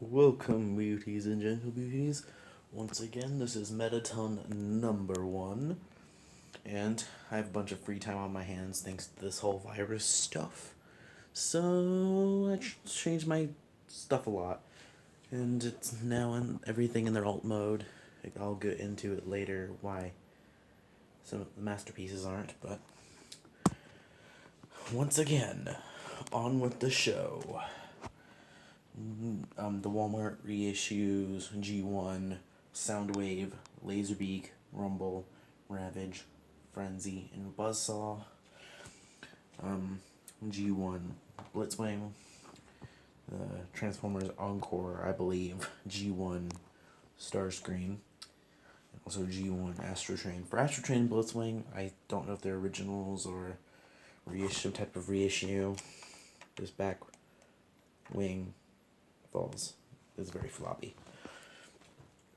Welcome, beauties and gentle beauties. Once again, this is Metaton number 1, and I have a bunch of free time on my hands thanks to this whole virus stuff. So, I changed my stuff a lot, and it's now in everything in their alt mode. I'll get into it later why some of the masterpieces aren't, but once again, on with the show. The Walmart reissues G1, Soundwave, Laserbeak, Rumble, Ravage, Frenzy, and Buzzsaw. G1, Blitzwing, Transformers Encore, I believe, G1, Starscream, and also G1 Astro Train. For Astro Train and Blitzwing, I don't know if they're originals or reissue, type of reissue. This back wing falls is very floppy.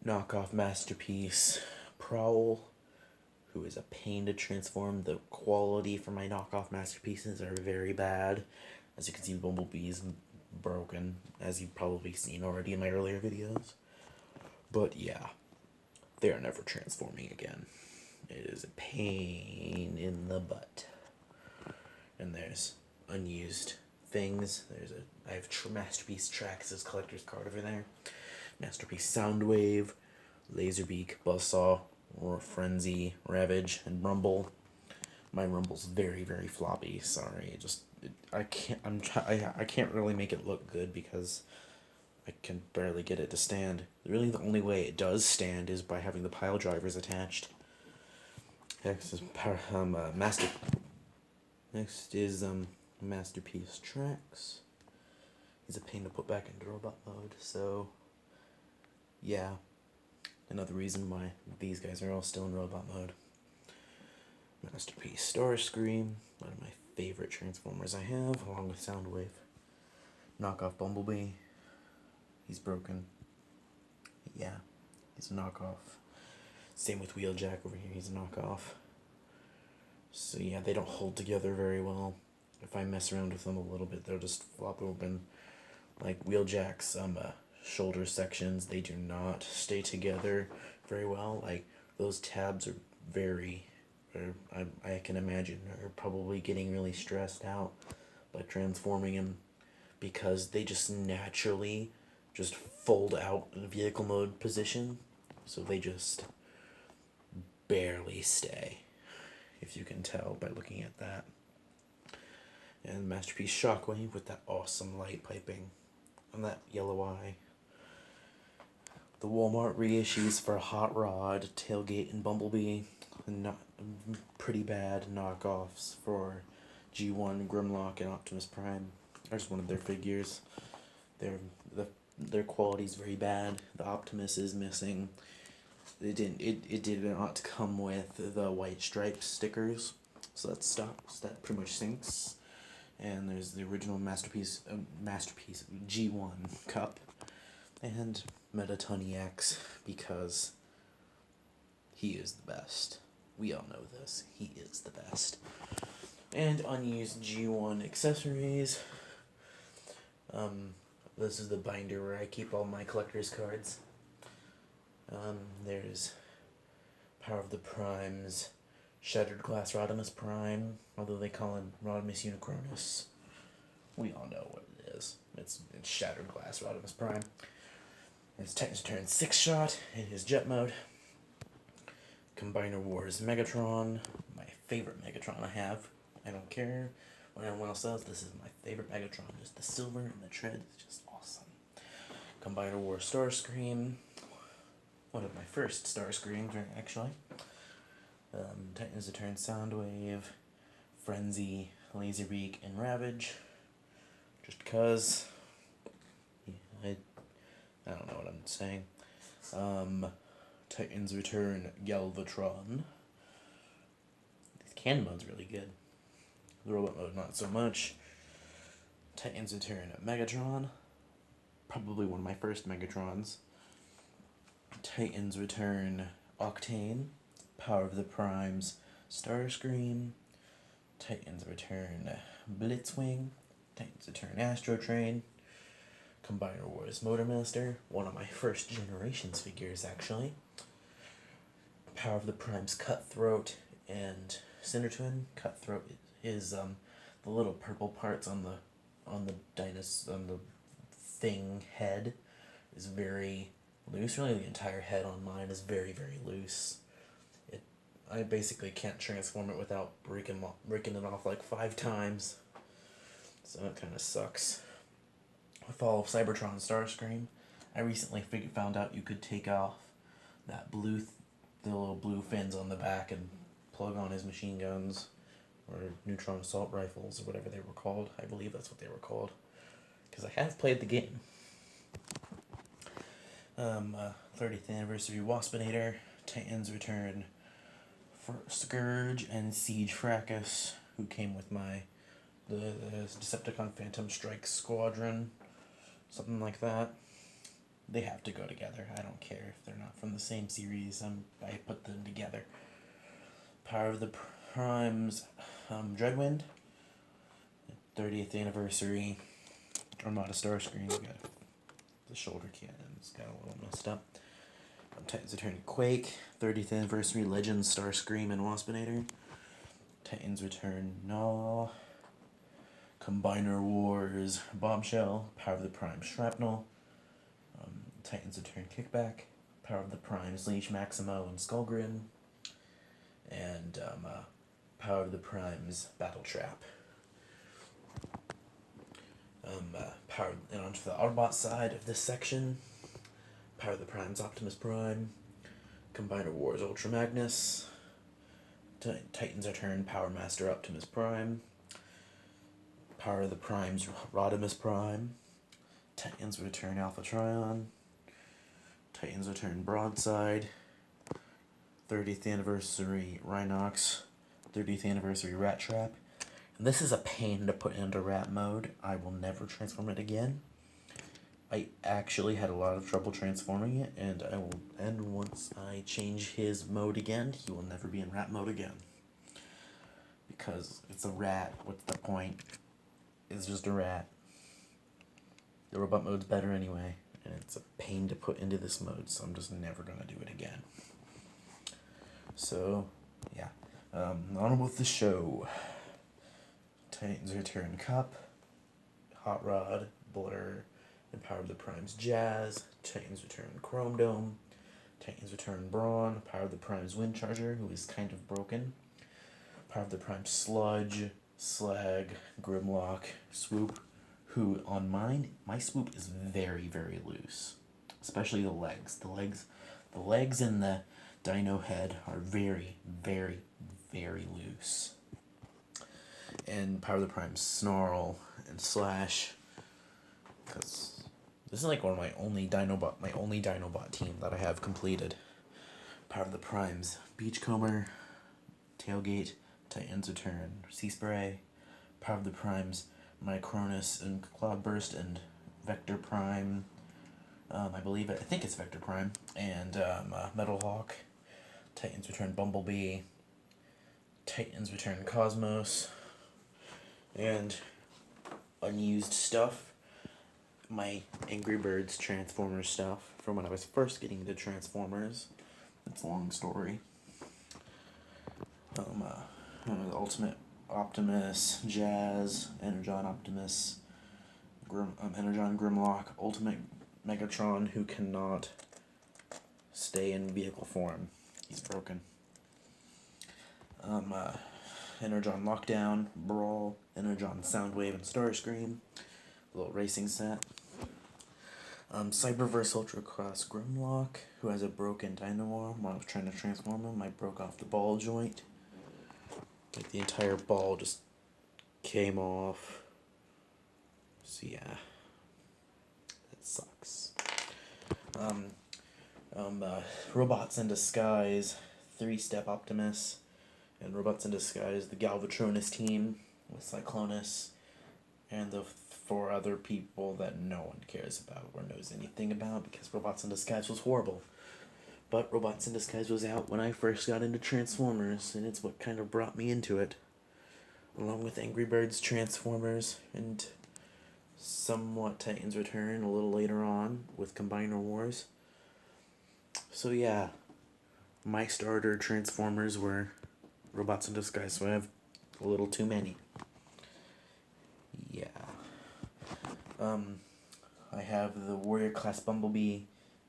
Knockoff masterpiece Prowl, who is a pain to transform. The quality for my knockoff masterpieces are very bad. As you can see, Bumblebee's broken, as you've probably seen already in my earlier videos. But yeah, they are never transforming again. It is a pain in the butt. And there's unused things. I have Masterpiece Traxxas collector's card over there. Masterpiece Soundwave, Laserbeak, Buzzsaw, Frenzy, Ravage, and Rumble. My Rumble's very, very floppy. Sorry, I can't. I can't really make it look good because I can barely get it to stand. Really, the only way it does stand is by having the pile drivers attached. Next is master. Next is Masterpiece Trax. He's a pain to put back into robot mode. So, yeah, another reason why these guys are all still in robot mode. Masterpiece Starscream, one of my favorite Transformers I have, along with Soundwave. Knockoff Bumblebee, he's broken. Yeah, he's a knockoff. Same with Wheeljack over here, he's a knockoff. So yeah, they don't hold together very well. If I mess around with them a little bit, they'll just flop open. Like Wheeljack's shoulder sections, they do not stay together very well. Like, those tabs are very, I can imagine, are probably getting really stressed out by transforming him because they just naturally just fold out in vehicle mode position. So they just barely stay, if you can tell by looking at that. And Masterpiece Shockwave with that awesome light piping and that yellow eye. The Walmart reissues for Hot Rod, Tailgate, and Bumblebee. Not pretty bad knockoffs for G1, Grimlock, and Optimus Prime. Are just one of their figures. Their quality's very bad. The Optimus is missing. It did not come with the white striped stickers, so that stops. That pretty much sinks. And there's the original masterpiece G1 cup, and Metatoni X, because he is the best. We all know this. He is the best. And unused G1 accessories. This is the binder where I keep all my collector's cards. There's Power of the Primes, Shattered Glass Rodimus Prime, although they call him Rodimus Unicronus. We all know what it is. It's Shattered Glass Rodimus Prime. It's Titans Return 6-shot in his jet mode. Combiner Wars Megatron, my favorite Megatron I have. I don't care what anyone else says, this is my favorite Megatron. Just the silver and the tread is just awesome. Combiner Wars Starscream, one of my first Starscreams, actually. Titans Return Soundwave, Frenzy, Laserbeak, and Ravage. Just because. Yeah, I don't know what I'm saying. Titans Return Galvatron. This cannon mode's really good. The robot mode, not so much. Titans Return Megatron. Probably one of my first Megatrons. Titans Return Octane. Power of the Primes Starscream. Titans Return Blitzwing. Titans Return Astro Train. Combiner Wars Motormaster, one of my first generations figures actually. Power of the Primes Cutthroat and Cinder Twin. Cutthroat is the little purple parts on the thing head is very loose. Really, the entire head on mine is very, very loose. I basically can't transform it without breaking it off like 5 times. So that kind of sucks. Fall of Cybertron Starscream. I recently found out you could take off that the little blue fins on the back and plug on his machine guns or neutron assault rifles or whatever they were called. I believe that's what they were called, because I have played the game. 30th anniversary Waspinator, Titans Return, Scourge, and Siege Fracas, who came with the Decepticon Phantom Strike Squadron, something like that. They have to go together. I don't care if they're not from the same series. I put them together. Power of the Primes, Dreadwind, 30th anniversary Armada Starscream. The shoulder cannon's got a little messed up. Titans Return Quake, 30th anniversary Legends Starscream and Waspinator. Titans Return Gnaw. Combiner Wars Bombshell, Power of the Primes Shrapnel. Titans Return Kickback, Power of the Primes Leech Maximo and Skullgrin. And Power of the Primes Battle Trap. And onto the Autobot side of this section, Power of the Primes Optimus Prime, Combiner Wars Ultra Magnus, Titans Return Power Master Optimus Prime, Power of the Primes Rodimus Prime, Titans Return Alpha Trion, Titans Return Broadside, 30th anniversary Rhinox, 30th anniversary Rat Trap. And this is a pain to put into rat mode. I will never transform it again. I actually had a lot of trouble transforming it, and once I change his mode again, he will never be in rat mode again. Because it's a rat, what's the point? It's just a rat. The robot mode's better anyway, and it's a pain to put into this mode, so I'm just never gonna do it again. So, yeah. On with the show. Titans Return Cup, Hot Rod, Blur, and Power of the Primes Jazz, Titans Return Chrome Dome, Titans Return Brawn, Power of the Primes Windcharger, who is kind of broken, Power of the Primes Sludge, Slag, Grimlock, Swoop, who on my Swoop is very, very loose. Especially the legs. The legs and the dino head are very, very, very loose. And Power of the Primes Snarl and Slash, because this is like one of my only Dinobot team that I have completed. Power of the Primes Beachcomber, Tailgate, Titans Return Sea Spray, Power of the Primes Micronus and Cloudburst and Vector Prime. I think it's Vector Prime, and Metal Hawk, Titans Return Bumblebee, Titans Return Cosmos, and unused stuff, my Angry Birds Transformers stuff from when I was first getting into Transformers. It's a long story. Ultimate Optimus, Jazz, Energon Optimus, Energon Grimlock, Ultimate Megatron, who cannot stay in vehicle form. He's broken. Energon Lockdown, Brawl, Energon Soundwave, and Starscream. A little racing set. Cyberverse Ultracross Grimlock, who has a broken dino arm. When I was trying to transform him, I broke off the ball joint. Like, the entire ball just came off. So yeah, that sucks. Robots in Disguise, 3-Step Optimus, and Robots in Disguise, the Galvatronus team with Cyclonus, and the 4 other people that no one cares about or knows anything about, because Robots in Disguise was horrible. But Robots in Disguise was out when I first got into Transformers, and it's what kind of brought me into it, along with Angry Birds Transformers and somewhat Titans Return a little later on with Combiner Wars. So yeah, my starter Transformers were Robots in Disguise, so I have a little too many. Yeah. I have the Warrior Class Bumblebee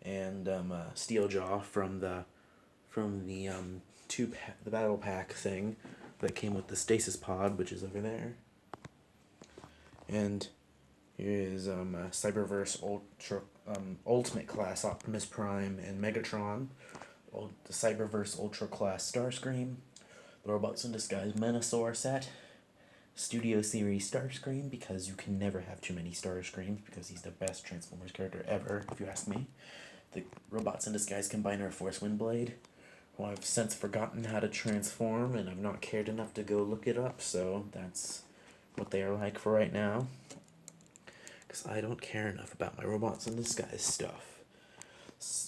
and Steeljaw from the the battle pack thing that came with the Stasis Pod, which is over there. And here is Cyberverse Ultimate Class Optimus Prime and Megatron, the Cyberverse Ultra Class Starscream, the Robots in Disguise Menasor set, Studio Series Starscream, because you can never have too many Starscreams, because he's the best Transformers character ever, if you ask me. The Robots in Disguise Combiner Force Windblade, who I've since forgotten how to transform, and I've not cared enough to go look it up, so that's what they are like for right now. Because I don't care enough about my Robots in Disguise stuff.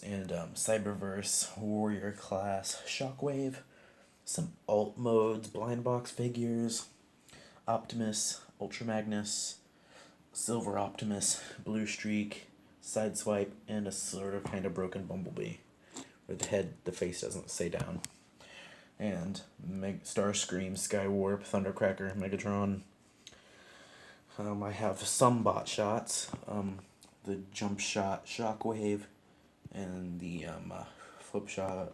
And Cyberverse Warrior Class Shockwave, some alt modes, blind box figures, Optimus, Ultra Magnus, Silver Optimus, Blue Streak, Sideswipe, and a sort of kind of broken Bumblebee, where the face doesn't stay down. And Starscream, Skywarp, Thundercracker, Megatron. I have some bot shots, the Jump Shot Shockwave, and the Flip Shot,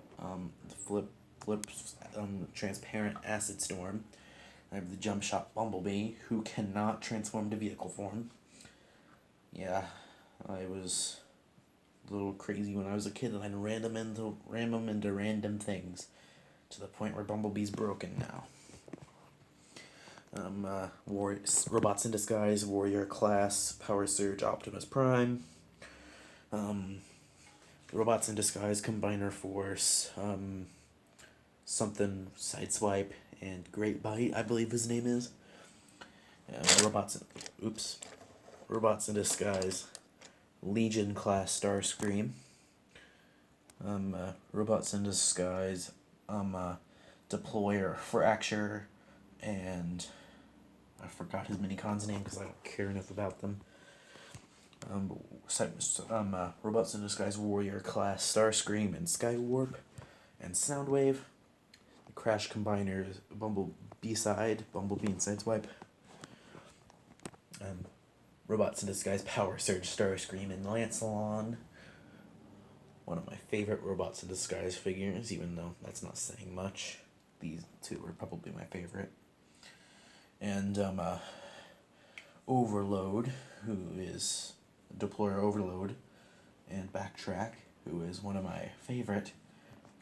Transparent Acid Storm. I have the Jump Shot Bumblebee, who cannot transform to vehicle form. Yeah, I was a little crazy when I was a kid, and I'd ram them into random things, to the point where Bumblebee's broken now. Robots in Disguise, Warrior Class, Power Surge, Optimus Prime. Robots in Disguise, Combiner Force, something Sideswipe, and Great Bite, I believe his name is. Robots in Disguise, Legion Class Starscream. Robots in Disguise, Deployer Fracture, and I forgot his minicon's name because I don't care enough about them. Robots in Disguise Warrior Class Starscream and Skywarp, and Soundwave. The Crash Combiners Bumblebee and Sideswipe. Robots in Disguise Power Surge Starscream and Lancelot. One of my favorite Robots in Disguise figures, even though that's not saying much. These two are probably my favorite. And Overload, who is Deployer Overload, and Backtrack, who is one of my favorite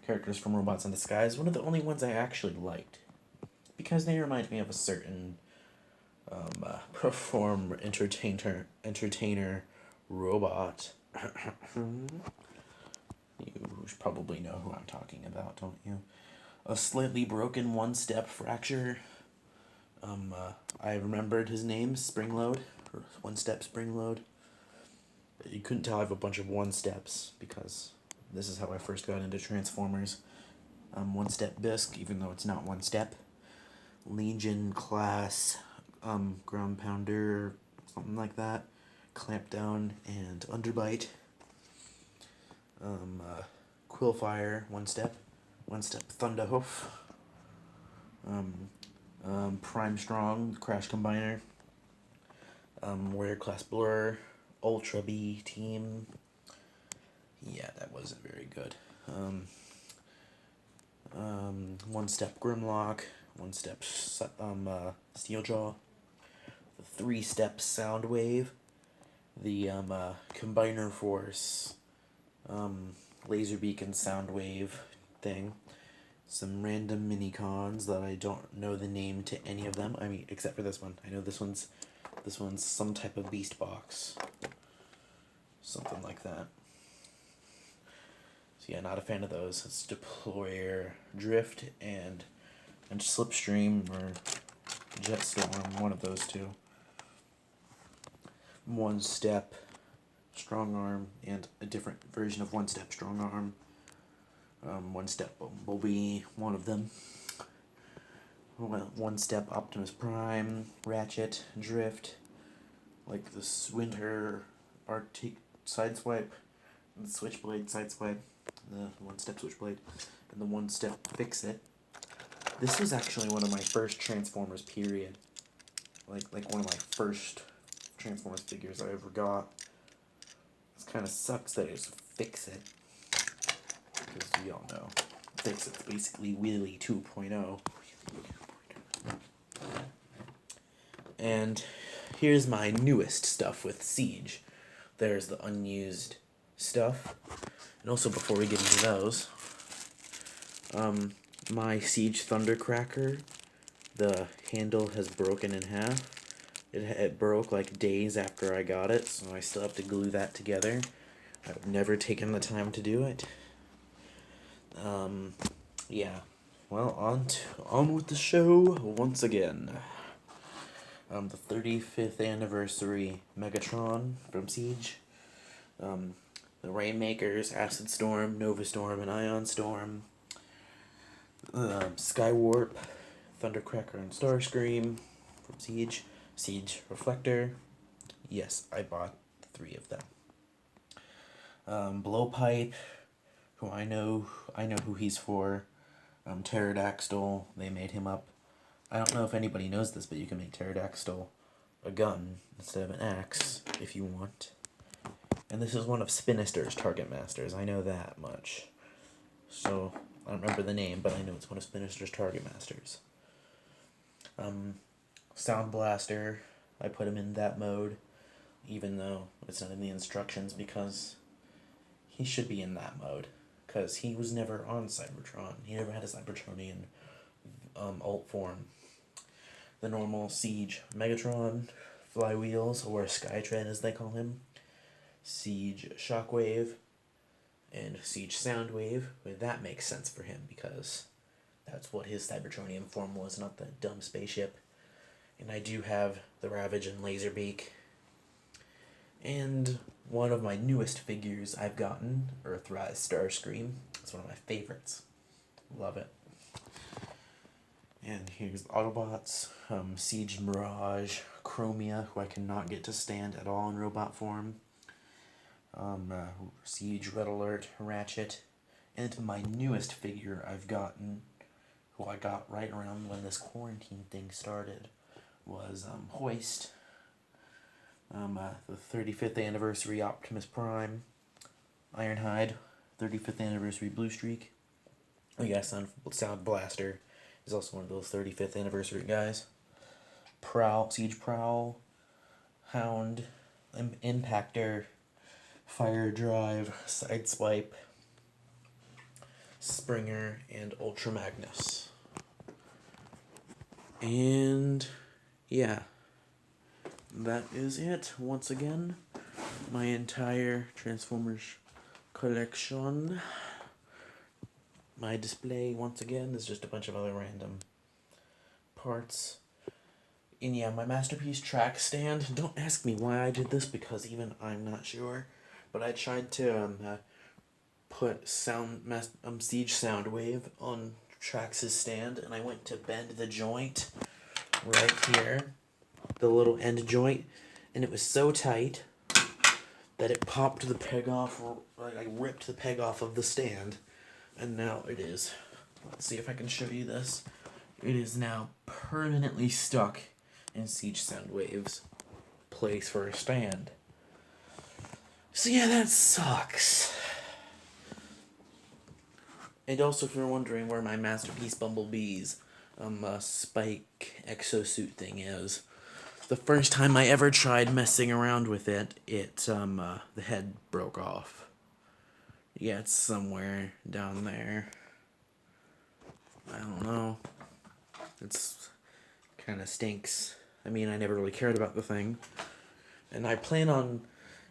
characters from Robots in Disguise. One of the only ones I actually liked, because they remind me of a certain perform entertainer robot. You probably know who I'm talking about, don't you? A slightly broken one-step fracture. I remembered his name, Springload, or One-Step Springload. You couldn't tell I have a bunch of one-steps, because this is how I first got into Transformers. One-Step Bisque, even though it's not one-step. Legion Class, Ground Pounder, something like that. Clampdown and Underbite. Quillfire, one-step Thunderhoof. Prime Strong, Crash Combiner. Warrior Class Blur, Ultra B Team. Yeah, that wasn't very good. One-step Grimlock, one-step Steeljaw, the three-step Soundwave, the Combiner Force, Laserbeak and Soundwave thing, some random minicons that I don't know the name to any of them. I mean, except for this one. I know this one's some type of beast box, something like that. So yeah, not a fan of those. It's Deployer, Drift, and Slipstream or Jetstorm, one of those two. One-step Strong Arm and a different version of One-Step Strong Arm. One-step Bumblebee, one of them. One-step Optimus Prime, Ratchet, Drift. like the Winter Arctic Sideswipe, the Switchblade Sideswipe, the one-step Switchblade, and the one-step Fix-It. This was actually one of my first Transformers, period. Like one of my first Transformers figures I ever got. It kind of sucks that it's Fix-It, because we all know Fix-It's basically Wheelie 2.0. And here's my newest stuff with Siege. There's the unused stuff. And also, before we get into those, my Siege Thundercracker, the handle has broken in half. It broke like days after I got it, so I still have to glue that together. I've never taken the time to do it. Yeah. Well, on with the show once again. The 35th anniversary Megatron from Siege. The Rainmakers, Acid Storm, Nova Storm, and Ion Storm. Skywarp, Thundercracker, and Starscream from Siege. Siege Reflector. Yes, I bought 3 of them. Blowpipe, who I know who he's for. Pterodactyl, they made him up. I don't know if anybody knows this, but you can make Pterodactyl a gun instead of an axe if you want. And this is one of Sinister's Target Masters. I know that much. So, I don't remember the name, but I know it's one of Sinister's Target Masters. Sound Blaster, I put him in that mode, even though it's not in the instructions, because he should be in that mode. Because he was never on Cybertron. He never had a Cybertronian alt form. The normal Siege Megatron, Flywheels, or Skytread as they call him, Siege Shockwave, and Siege Soundwave. Well, that makes sense for him because that's what his Cybertronian form was, not the dumb spaceship. And I do have the Ravage and Laserbeak. And one of my newest figures I've gotten, Earthrise Starscream. It's one of my favorites. Love it. And here's the Autobots, Siege Mirage, Chromia, who I cannot get to stand at all in robot form, Siege Red Alert, Ratchet, and my newest figure I've gotten, who I got right around when this quarantine thing started, was Hoist, the 35th anniversary Optimus Prime, Ironhide, 35th anniversary Blue Streak. Oh yeah, Sound Blaster is also one of those 35th anniversary guys. Prowl, Siege Prowl, Hound, Impactor, Fire Drive, Sideswipe, Springer, and Ultra Magnus. And yeah, that is it. Once again, my entire Transformers collection. My display, once again, is just a bunch of other random parts. And yeah, my Masterpiece track stand, don't ask me why I did this, because even I'm not sure. But I tried to put Siege Soundwave on Trax's stand, and I went to bend the joint right here, the little end joint, and it was so tight that it popped the peg off, like I ripped the peg off of the stand, and now it is, let's see if I can show you this, it is now permanently stuck in Siege Soundwave's place for a stand. So yeah, that sucks. And also, if you're wondering where my Masterpiece Bumblebee's spike exosuit thing is, the first time I ever tried messing around with it, the head broke off. Yeah, it's somewhere down there. I don't know. It's kind of stinks. I mean, I never really cared about the thing. And I plan on,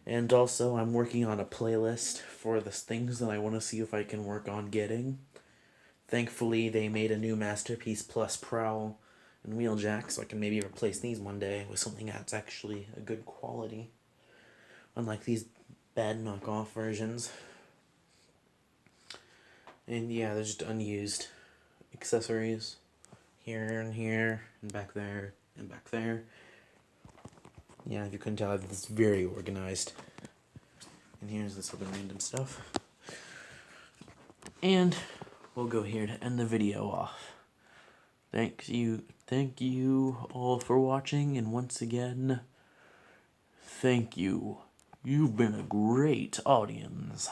and also I'm working on a playlist for the things that I want to see if I can work on getting. Thankfully, they made a new Masterpiece Plus Prowl and Wheeljack, so I can maybe replace these one day with something that's actually a good quality. Unlike these bad knockoff versions. And yeah, there's just unused accessories here and here and back there and back there. Yeah, if you couldn't tell, it's very organized. And here's this other random stuff. And we'll go here to end the video off. Thank you all for watching, and once again, thank you. You've been a great audience.